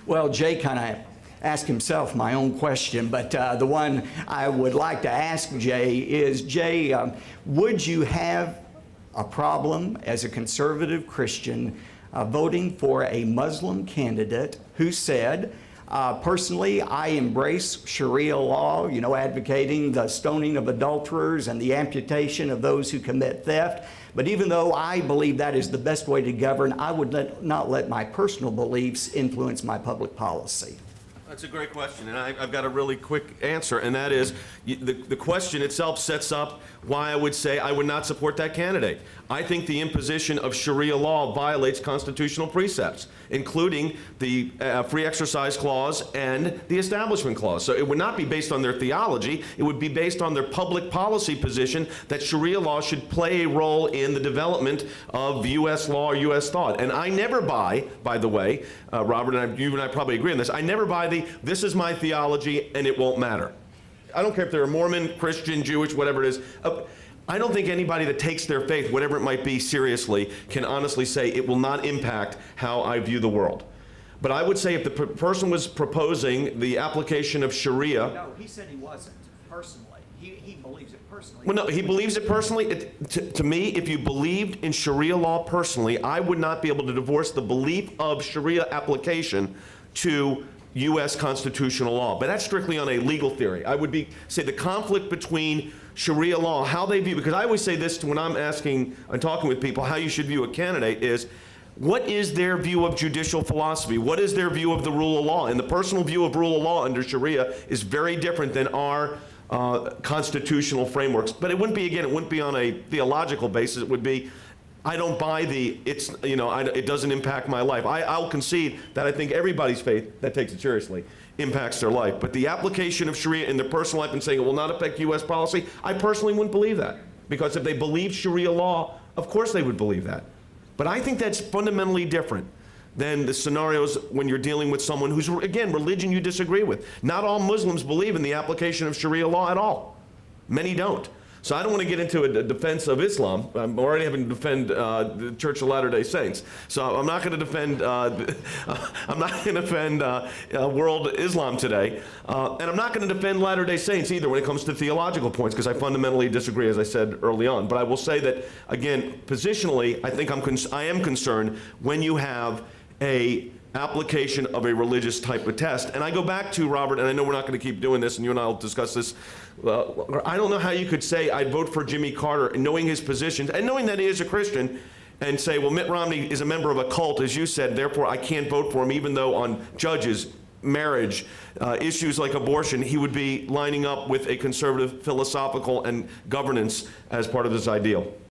Well, Jay kind of asked himself my own question, but the one I would like to ask Jay is, Jay, would you have a problem as a conservative Christian voting for a Muslim candidate who said, personally, I embrace Sharia law, advocating the stoning of adulterers and the amputation of those who commit theft. But even though I believe that is the best way to govern, I would not let my personal beliefs influence my public policy. That's a great question, and I've got a really quick answer, and that is the question itself sets up why I would say I would not support that candidate. I think the imposition of Sharia law violates constitutional precepts, including the Free Exercise Clause and the Establishment Clause. So it would not be based on their theology, it would be based on their public policy position that Sharia law should play a role in the development of U.S. law or U.S. thought. And I never buy, by the way, Robert, and you and I probably agree on this, I never buy this is my theology and it won't matter. I don't care if they're Mormon, Christian, Jewish, whatever it is. I don't think anybody that takes their faith, whatever it might be, seriously can honestly say it will not impact how I view the world. But I would say if the person was proposing the application of Sharia... No, he said he wasn't, personally. He believes it personally. Well, no, he believes it personally. To me, if you believed in Sharia law personally, I would not be able to divorce the belief of Sharia application to U.S. constitutional law. But that's strictly on a legal theory. I would say the conflict between Sharia law, how they view, because I always say this when I'm talking with people, how you should view a candidate is, what is their view of judicial philosophy? What is their view of the rule of law? And the personal view of rule of law under Sharia is very different than our constitutional frameworks. But it wouldn't be on a theological basis. It would be, I don't buy it doesn't impact my life. I'll concede that I think everybody's faith that takes it seriously impacts their life. But the application of Sharia in their personal life and saying it will not affect U.S. policy, I personally wouldn't believe that. Because if they believe Sharia law, of course they would believe that. But I think that's fundamentally different than the scenarios when you're dealing with someone whose, again, religion you disagree with. Not all Muslims believe in the application of Sharia law at all. Many don't. So I don't want to get into a defense of Islam. I'm already having to defend the Church of Latter-day Saints. So I'm not going to defend world Islam today, and I'm not going to defend Latter-day Saints either when it comes to theological points, because I fundamentally disagree, as I said early on. But I will say that, again, positionally, I think I am concerned when you have a application of a religious type of test. And I go back to, Robert, and I know we're not going to keep doing this, and you and I will discuss this. I don't know how you could say I'd vote for Jimmy Carter, and knowing his positions, and knowing that he is a Christian, and say, well, Mitt Romney is a member of a cult, as you said, therefore I can't vote for him, even though on judges, marriage, issues like abortion, he would be lining up with a conservative philosophical and governance as part of his ideal.